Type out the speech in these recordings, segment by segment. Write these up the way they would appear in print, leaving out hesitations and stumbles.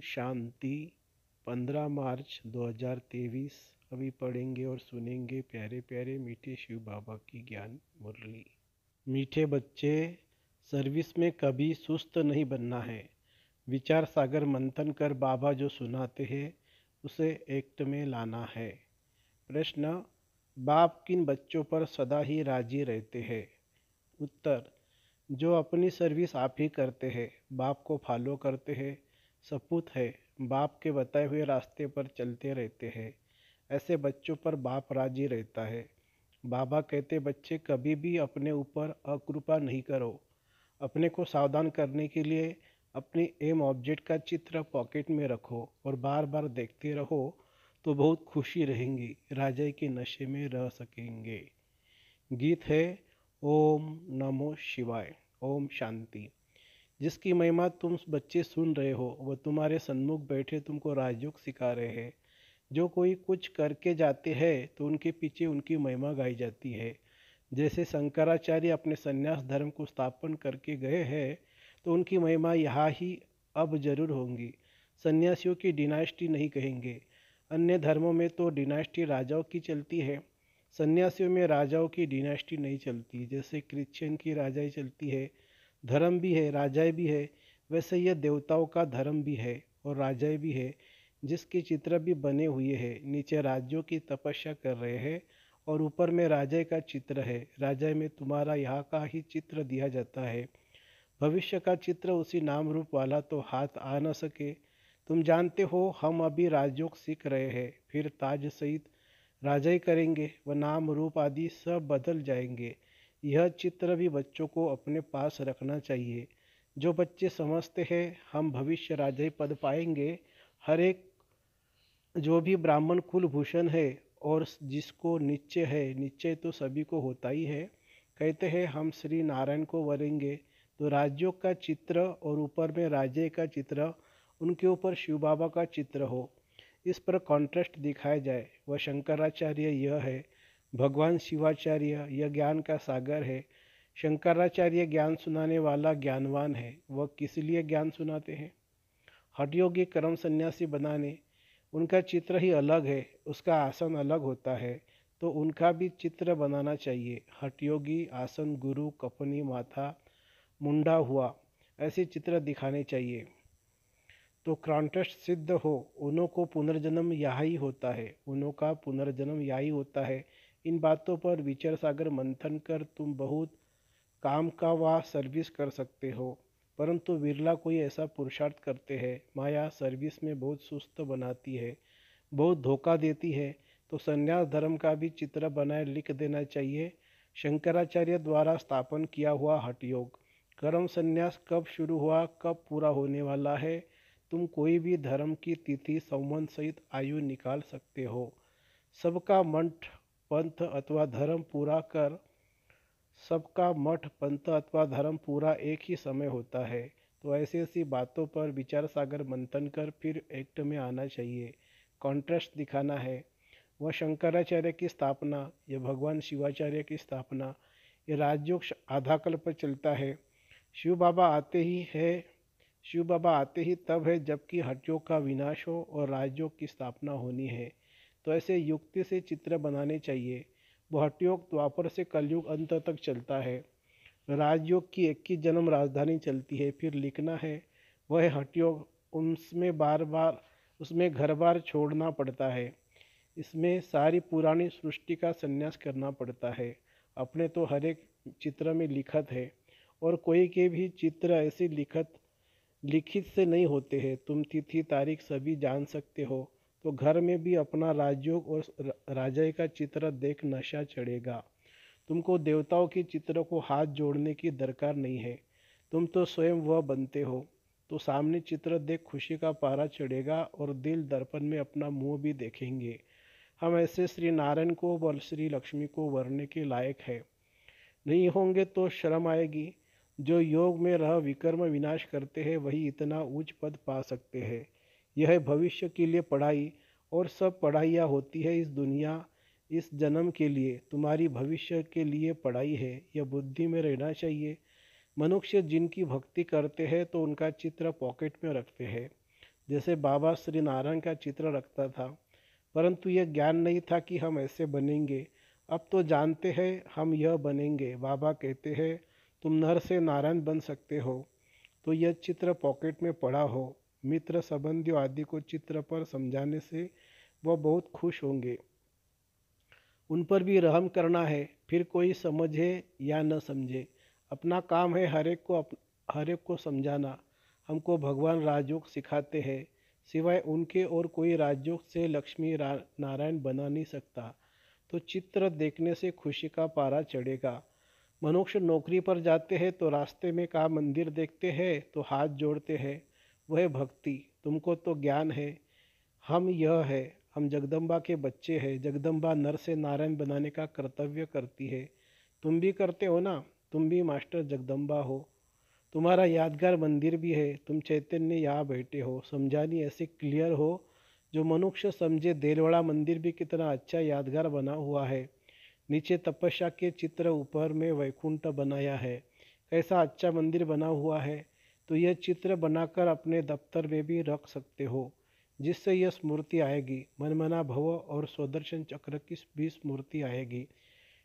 शांति। 15 मार्च 2023। अभी पढ़ेंगे और सुनेंगे प्यारे प्यारे मीठे शिव बाबा की ज्ञान मुरली। मीठे बच्चे, सर्विस में कभी सुस्त नहीं बनना है। विचार सागर मंथन कर बाबा जो सुनाते हैं उसे एक्ट में लाना है। प्रश्न, बाप किन बच्चों पर सदा ही राजी रहते हैं? उत्तर, जो अपनी सर्विस आप ही करते हैं, बाप को फॉलो करते हैं, सपूत है, बाप के बताए हुए रास्ते पर चलते रहते हैं, ऐसे बच्चों पर बाप राजी रहता है। बाबा कहते, बच्चे कभी भी अपने ऊपर अकृपा नहीं करो। अपने को सावधान करने के लिए अपनी एम ऑब्जेक्ट का चित्र पॉकेट में रखो और बार बार देखते रहो तो बहुत खुशी रहेंगी, राजा के नशे में रह सकेंगे। गीत है ओम नमो शिवाय। ओम शांति। जिसकी महिमा तुम बच्चे सुन रहे हो वह तुम्हारे सन्मुख बैठे तुमको राजयोग सिखा रहे हैं। जो कोई कुछ करके जाते हैं तो उनके पीछे उनकी महिमा गाई जाती है। जैसे शंकराचार्य अपने संन्यास धर्म को स्थापन करके गए हैं तो उनकी महिमा यहाँ ही अब जरूर होंगी। सन्यासियों की डिनास्टी नहीं कहेंगे। अन्य धर्मों में तो डिनास्टी राजाओं की चलती है, सन्यासियों में राजाओं की डिनास्टी नहीं चलती। जैसे क्रिश्चियन की राजाई चलती है, धर्म भी है, राजाएं भी है, वैसे यह देवताओं का धर्म भी है और राजाएं भी है, जिसके चित्र भी बने हुए हैं। नीचे राज्यों की तपस्या कर रहे हैं और ऊपर में राजा का चित्र है। राजा में तुम्हारा यहाँ का ही चित्र दिया जाता है। भविष्य का चित्र उसी नाम रूप वाला तो हाथ आ न सके। तुम जानते हो हम अभी राजयोग सीख रहे हैं, फिर ताज सहित राजाई करेंगे, वह नाम रूप आदि सब बदल जाएंगे। यह चित्र भी बच्चों को अपने पास रखना चाहिए। जो बच्चे समझते हैं हम भविष्य राजाई पद पाएंगे, हर एक जो भी ब्राह्मण कुलभूषण है और जिसको निश्चय है, निश्चय तो सभी को होता ही है, कहते हैं हम श्री नारायण को वरेंगे, तो राज्यों का चित्र और ऊपर में राज्य का चित्र, उनके ऊपर शिव बाबा का चित्र हो, इस पर कॉन्ट्रास्ट दिखाया जाए। वह शंकराचार्य यह है, भगवान शिवाचार्य यह ज्ञान का सागर है। शंकराचार्य ज्ञान सुनाने वाला ज्ञानवान है। वह किस लिए ज्ञान सुनाते हैं? हठयोगी कर्म सन्यासी बनाने। उनका चित्र ही अलग है, उसका आसन अलग होता है, तो उनका भी चित्र बनाना चाहिए। हठयोगी आसन, गुरु, कपनी, माथा मुंडा हुआ, ऐसे चित्र दिखाने चाहिए तो कॉन्ट्रास्ट सिद्ध हो। उन्हों को पुनर्जन्म यही होता है, उन्हों का पुनर्जन्म यही होता है। इन बातों पर विचार सागर मंथन कर तुम बहुत काम का व सर्विस कर सकते हो, परंतु विरला कोई ऐसा पुरुषार्थ करते हैं। माया सर्विस में बहुत सुस्त बनाती है, बहुत धोखा देती है, तो संन्यास धर्म का भी चित्र बनाए लिख देना चाहिए। शंकराचार्य द्वारा स्थापन किया हुआ हठयोग कर्म संन्यास कब शुरू हुआ, कब पूरा होने वाला है, तुम कोई भी धर्म की तिथि संवत सहित आयु निकाल सकते हो। सबका मठ पंथ अथवा धर्म पूरा कर सबका मठ पंथ अथवा धर्म पूरा एक ही समय होता है। तो ऐसी ऐसी बातों पर विचार सागर मंथन कर फिर एक्ट में आना चाहिए, कॉन्ट्रास्ट दिखाना है। वह शंकराचार्य की स्थापना, यह भगवान शिवाचार्य की स्थापना, ये राजयोग आधा कल्प चलता है। शिव बाबा आते ही है, शिव बाबा आते ही तब है जबकि हठयोग का विनाश हो और राजयोग की स्थापना होनी है। तो ऐसे युक्ति से चित्र बनाने चाहिए। वो हठयोग द्वापर से कलयुग अंत तक चलता है। राजयोग की 21 जन्म राजधानी चलती है। फिर लिखना है वह हठयोग, उसमें घर बार छोड़ना पड़ता है। इसमें सारी पुरानी सृष्टि का संन्यास करना पड़ता है। अपने तो हर एक चित्र में लिखत है और कोई के भी चित्र ऐसे लिखित से नहीं होते हैं। तुम तिथि तारीख सभी जान सकते हो, तो घर में भी अपना राजयोग और राजाई का चित्र देख नशा चढ़ेगा। तुमको देवताओं के चित्र को हाथ जोड़ने की दरकार नहीं है, तुम तो स्वयं वह बनते हो। तो सामने चित्र देख खुशी का पारा चढ़ेगा और दिल दर्पण में अपना मुंह भी देखेंगे। हम ऐसे श्री नारायण को और श्री लक्ष्मी को वरने के लायक है। नहीं होंगे तो शर्म आएगी। जो योग में रह विकर्म विनाश करते हैं वही इतना उच्च पद पा सकते हैं। यह है भविष्य के लिए पढ़ाई, और सब पढ़ाइयाँ होती है इस दुनिया इस जन्म के लिए। तुम्हारी भविष्य के लिए पढ़ाई है, यह बुद्धि में रहना चाहिए। मनुष्य जिनकी भक्ति करते हैं तो उनका चित्र पॉकेट में रखते हैं। जैसे बाबा श्री नारायण का चित्र रखता था, परंतु यह ज्ञान नहीं था कि हम ऐसे बनेंगे। अब तो जानते हैं हम यह बनेंगे। बाबा कहते हैं तुम नर से नारायण बन सकते हो, तो यह चित्र पॉकेट में पड़ा हो। मित्र संबंधियों आदि को चित्र पर समझाने से वह बहुत खुश होंगे। उन पर भी रहम करना है, फिर कोई समझे या न समझे, अपना काम है हर एक को समझाना। हमको भगवान राजयोग सिखाते हैं, सिवाय उनके और कोई राजयोग से लक्ष्मी नारायण बना नहीं सकता। तो चित्र देखने से खुशी का पारा चढ़ेगा। मनुष्य नौकरी पर जाते हैं तो रास्ते में का मंदिर देखते हैं तो हाथ जोड़ते हैं, वह भक्ति। तुमको तो ज्ञान है, हम यह है, हम जगदम्बा के बच्चे हैं। जगदम्बा नर से नारायण बनाने का कर्तव्य करती है। तुम भी करते हो ना, तुम भी मास्टर जगदम्बा हो। तुम्हारा यादगार मंदिर भी है, तुम चैतन्य यहाँ बैठे हो। समझानी ऐसे क्लियर हो जो मनुष्य समझे। देलवाड़ा मंदिर भी कितना अच्छा यादगार बना हुआ है। नीचे तपस्या के चित्र, ऊपर में वैकुंठ बनाया है। कैसा अच्छा मंदिर बना हुआ है। तो यह चित्र बनाकर अपने दफ्तर में भी रख सकते हो, जिससे यह स्मृति आएगी। मनमना भव और स्वदर्शन चक्र की भी स्मृति आएगी।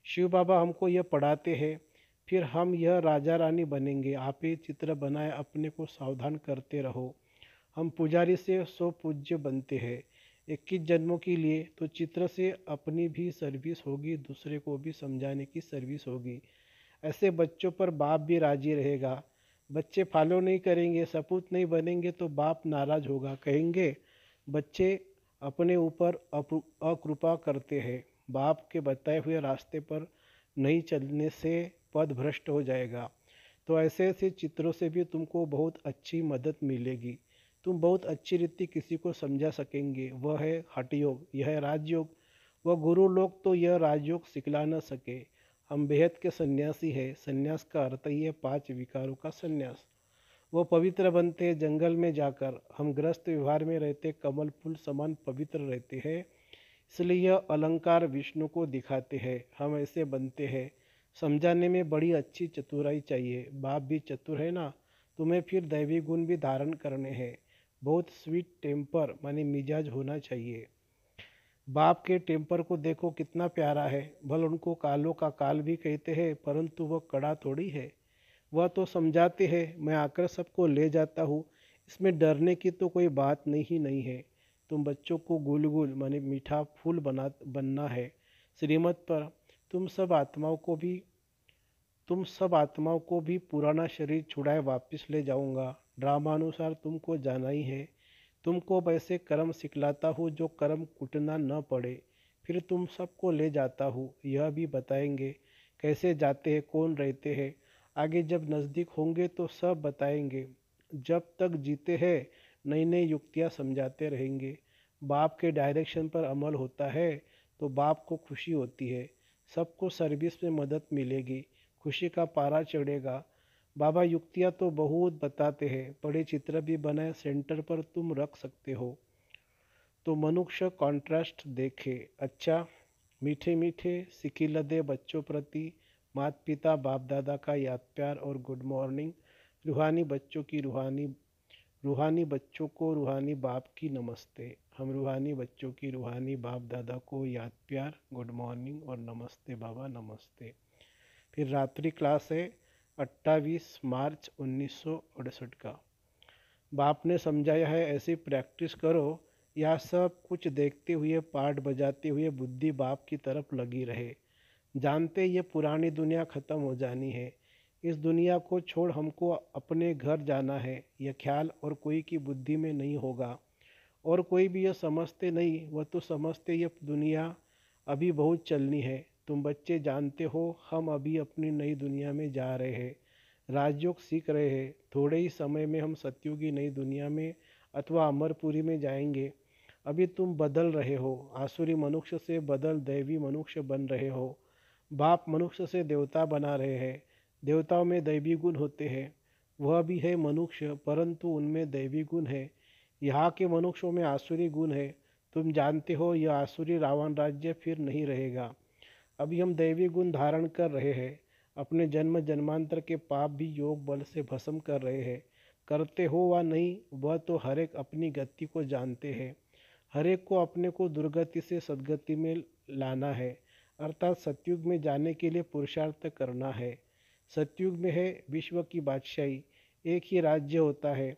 शिव बाबा हमको यह पढ़ाते हैं, फिर हम यह राजा रानी बनेंगे। आप ही चित्र बनाए, अपने को सावधान करते रहो। हम पुजारी से सो पूज्य बनते हैं 21 जन्मों के लिए। तो चित्र से अपनी भी सर्विस होगी, दूसरे को भी समझाने की सर्विस होगी। ऐसे बच्चों पर बाप भी राजी रहेगा। बच्चे फॉलो नहीं करेंगे, सपूत नहीं बनेंगे तो बाप नाराज होगा। कहेंगे बच्चे अपने ऊपर अकृपा करते हैं, बाप के बताए हुए रास्ते पर नहीं चलने से पद भ्रष्ट हो जाएगा। तो ऐसे ऐसे चित्रों से भी तुमको बहुत अच्छी मदद मिलेगी। तुम बहुत अच्छी रीति किसी को समझा सकेंगे। वह है हठ योग, यह है राजयोग। वह गुरु लोग तो यह राजयोग सिखला न सके। हम बेहद के सन्यासी हैं। सन्यास का अर्थ ही है 5 विकारों का सन्यास। वो पवित्र बनते हैं जंगल में जाकर। हम गृहस्थ व्यवहार में रहते कमल फूल समान पवित्र रहते हैं। इसलिए यह अलंकार विष्णु को दिखाते हैं। हम ऐसे बनते हैं। समझाने में बड़ी अच्छी चतुराई चाहिए। बाप भी चतुर है ना, तुम्हें फिर दैवी गुण भी धारण करने हैं। बहुत स्वीट टेम्पर माने मिजाज होना चाहिए। बाप के टेम्पर को देखो कितना प्यारा है। भल उनको कालों का काल भी कहते हैं, परंतु वह कड़ा थोड़ी है। वह तो समझाते हैं, मैं आकर सबको ले जाता हूँ। इसमें डरने की तो कोई बात नहीं है। तुम बच्चों को गुलगुल माने मीठा फूल बनना है। श्रीमत पर तुम सब आत्माओं को भी पुराना शरीर छुड़ाए वापस ले जाऊंगा। ड्रामा अनुसार तुमको जाना ही है। तुमको वैसे कर्म सिखलाता हूँ जो कर्म कुटना न पड़े। फिर तुम सबको ले जाता हूँ। यह भी बताएंगे कैसे जाते हैं, कौन रहते हैं। आगे जब नज़दीक होंगे तो सब बताएंगे। जब तक जीते हैं नई नई युक्तियाँ समझाते रहेंगे। बाप के डायरेक्शन पर अमल होता है तो बाप को खुशी होती है। सबको सर्विस में मदद मिलेगी, खुशी का पारा चढ़ेगा। बाबा युक्तियाँ तो बहुत बताते हैं, बड़े चित्र भी बनाए सेंटर पर तुम रख सकते हो। तो मनुष्य कॉन्ट्रास्ट देखे। अच्छा, मीठे मीठे सिकिलदे बच्चों प्रति माता पिता बाप दादा का याद प्यार और गुड मॉर्निंग। रूहानी बच्चों की रूहानी बच्चों को रूहानी बाप की नमस्ते। हम रूहानी बच्चों की रूहानी बाप दादा को याद प्यार, गुड मॉर्निंग और नमस्ते बाबा नमस्ते। फिर रात्रि क्लास है 28 मार्च 1968 का। बाप ने समझाया है ऐसी प्रैक्टिस करो। यह सब कुछ देखते हुए, पाठ बजाते हुए बुद्धि बाप की तरफ लगी रहे। जानते ये पुरानी दुनिया ख़त्म हो जानी है। इस दुनिया को छोड़ हमको अपने घर जाना है। यह ख्याल और कोई की बुद्धि में नहीं होगा। और कोई भी यह समझते नहीं, वह तो समझते ये दुनिया अभी बहुत चलनी है। तुम बच्चे जानते हो हम अभी अपनी नई दुनिया में जा रहे हैं, राजयोग सीख रहे हैं। थोड़े ही समय में हम सत्युगी नई दुनिया में अथवा अमरपुरी में जाएंगे। अभी तुम बदल रहे हो, आसुरी मनुष्य से बदल दैवी मनुष्य बन रहे हो। बाप मनुष्य से देवता बना रहे हैं। देवताओं में दैवी गुण होते हैं, वह भी है मनुष्य, परंतु उनमें दैवी गुण है। यहाँ के मनुष्यों में आसुरी गुण है। तुम जानते हो यह आसुरी रावण राज्य फिर नहीं रहेगा। अभी हम दैवी गुण धारण कर रहे हैं। अपने जन्म जन्मांतर के पाप भी योग बल से भस्म कर रहे हैं। करते हो वा नहीं, वह तो हर एक अपनी गति को जानते हैं। हर एक को अपने को दुर्गति से सद्गति में लाना है, अर्थात सतयुग में जाने के लिए पुरुषार्थ करना है। सतयुग में है विश्व की बादशाही, एक ही राज्य होता है।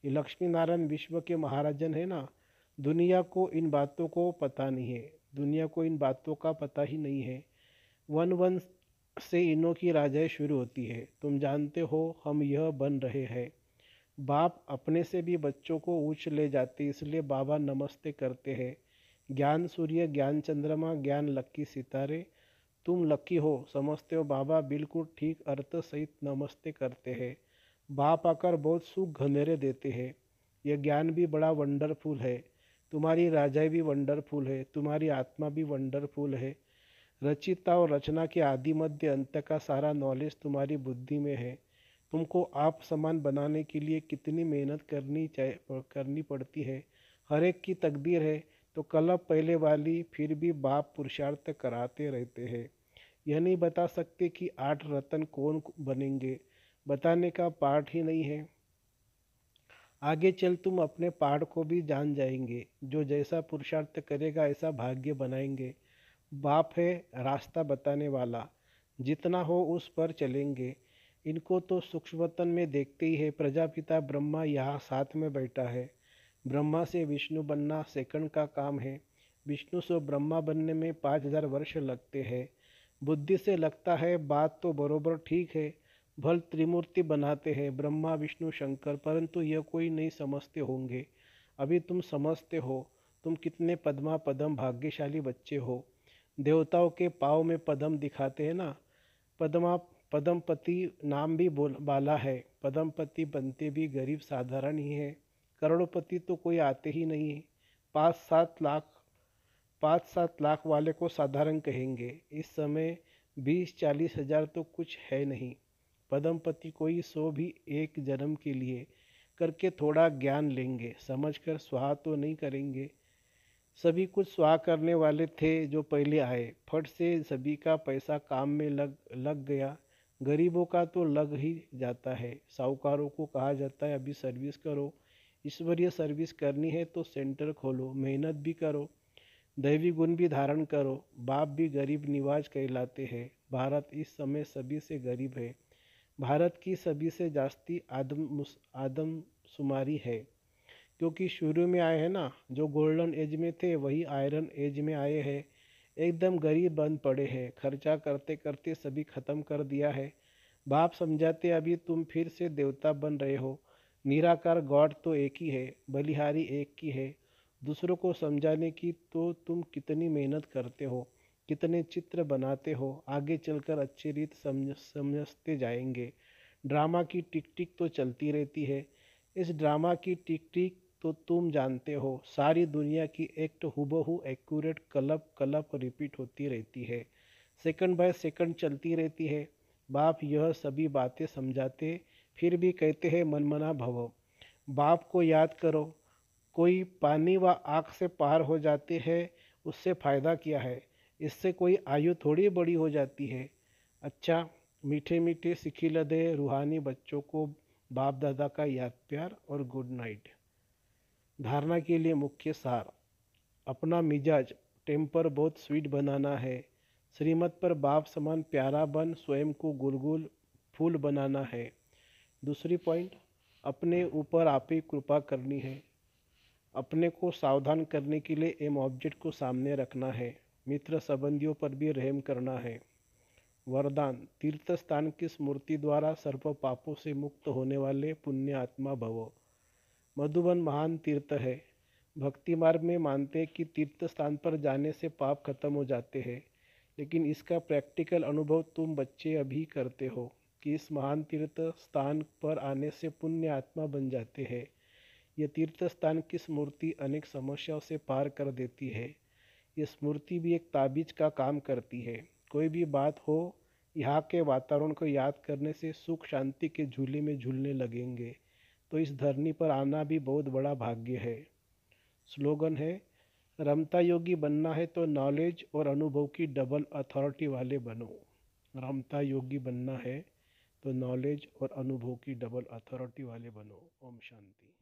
ये लक्ष्मी नारायण विश्व के महाराजन है ना। दुनिया को इन बातों को पता नहीं है, दुनिया को इन बातों का पता ही नहीं है। वन वन से इनों की राजाई शुरू होती है। तुम जानते हो हम यह बन रहे हैं। बाप अपने से भी बच्चों को ऊंच ले जाते, इसलिए बाबा नमस्ते करते हैं। ज्ञान सूर्य, ज्ञान चंद्रमा, ज्ञान लक्की सितारे, तुम लकी हो समझते हो। बाबा बिल्कुल ठीक अर्थ सहित नमस्ते करते हैं। बाप आकर बहुत सुख घनेरे देते हैं। यह ज्ञान भी बड़ा वंडरफुल है, तुम्हारी राजाई भी वंडरफुल है, तुम्हारी आत्मा भी वंडरफुल है। रचिता और रचना के आदि मध्य अंत का सारा नॉलेज तुम्हारी बुद्धि में है। तुमको आप समान बनाने के लिए कितनी मेहनत करनी पड़ती है। हर एक की तकदीर है तो कलप पहले वाली, फिर भी बाप पुरुषार्थ कराते रहते हैं। यह नहीं बता सकते कि 8 रत्न कौन बनेंगे, बताने का पाठ ही नहीं है। आगे चल तुम अपने पाठ को भी जान जाएंगे। जो जैसा पुरुषार्थ करेगा ऐसा भाग्य बनाएंगे। बाप है रास्ता बताने वाला, जितना हो उस पर चलेंगे। इनको तो सूक्ष्मतन में देखते ही है। प्रजापिता ब्रह्मा यहाँ साथ में बैठा है। ब्रह्मा से विष्णु बनना सेकंड का काम है। विष्णु से ब्रह्मा बनने में 5000 वर्ष लगते हैं। बुद्धि से लगता है बात तो बरोबर ठीक है। भल त्रिमूर्ति बनाते हैं ब्रह्मा विष्णु शंकर, परंतु यह कोई नहीं समझते होंगे। अभी तुम समझते हो। तुम कितने पद्मा पदम भाग्यशाली बच्चे हो। देवताओं के पाँव में पदम दिखाते हैं ना। पद्मा पद्मपति नाम भी बाला है। पद्मपति बनते भी गरीब साधारण ही है। करोड़पति तो कोई आते ही नहीं है। 5-7 लाख वाले को साधारण कहेंगे। इस समय 20-40 हजार तो कुछ है नहीं। पद्मपति कोई 100 भी एक जन्म के लिए करके थोड़ा ज्ञान लेंगे, समझकर स्वाहा तो नहीं करेंगे। सभी कुछ स्वाहा करने वाले थे जो पहले आए। फट से सभी का पैसा काम में लग गया। गरीबों का तो लग ही जाता है। साहूकारों को कहा जाता है अभी सर्विस करो। ईश्वरीय सर्विस करनी है तो सेंटर खोलो, मेहनत भी करो, दैवी गुण भी धारण करो। बाप भी गरीब निवाज कहलाते हैं। भारत इस समय सभी से गरीब है। भारत की सभी से जास्ती आदमशुमारी है, क्योंकि शुरू में आए हैं ना। जो गोल्डन एज में थे वही आयरन एज में आए हैं। एकदम गरीब बन पड़े हैं। खर्चा करते करते सभी खत्म कर दिया है। बाप समझाते अभी तुम फिर से देवता बन रहे हो। निराकार गॉड तो एक ही है, बलिहारी एक ही है। दूसरों को समझाने की तो तुम कितनी मेहनत करते हो, कितने चित्र बनाते हो। आगे चलकर अच्छी रीत समझते जाएंगे। ड्रामा की टिक टिक तो चलती रहती है। इस ड्रामा की टिक टिक तो तुम जानते हो। सारी दुनिया की एक्ट हुबहू एक्यूरेट कलप कलप रिपीट होती रहती है। सेकंड बाय सेकंड चलती रहती है। बाप यह सभी बातें समझाते फिर भी कहते हैं मनमना भव। बाप को याद करो। कोई पानी व आँख से पार हो जाते हैं, उससे फ़ायदा क्या है। इससे कोई आयु थोड़ी बड़ी हो जाती है। अच्छा, मीठे मीठे सिखिलदे रूहानी बच्चों को बाप दादा का याद प्यार और गुड नाइट। धारणा के लिए मुख्य सार। अपना मिजाज टेम्पर बहुत स्वीट बनाना है। श्रीमत पर बाप समान प्यारा बन स्वयं को गुलगुल फूल बनाना है। दूसरी पॉइंट, अपने ऊपर आप ही कृपा करनी है। अपने को सावधान करने के लिए एम ऑब्जेक्ट को सामने रखना है। मित्र संबंधियों पर भी रहम करना है। वरदान, तीर्थ स्थान की स्मृति द्वारा सर्व पापों से मुक्त होने वाले पुण्य आत्मा भवो। मधुबन महान तीर्थ है। भक्ति मार्ग में मानते हैं कि तीर्थ स्थान पर जाने से पाप खत्म हो जाते हैं, लेकिन इसका प्रैक्टिकल अनुभव तुम बच्चे अभी करते हो कि इस महान तीर्थ स्थान पर आने से पुण्य आत्मा बन जाते हैं। यह तीर्थ स्थान की स्मृति अनेक समस्याओं से पार कर देती है। ये स्मृति भी एक ताबीज का काम करती है। कोई भी बात हो, यहाँ के वातावरण को याद करने से सुख शांति के झूले में झूलने लगेंगे। तो इस धरनी पर आना भी बहुत बड़ा भाग्य है। स्लोगन है, रमता योगी बनना है तो नॉलेज और अनुभव की डबल अथॉरिटी वाले बनो। रमता योगी बनना है तो नॉलेज और अनुभव की डबल अथॉरिटी वाले बनो। ओम शांति।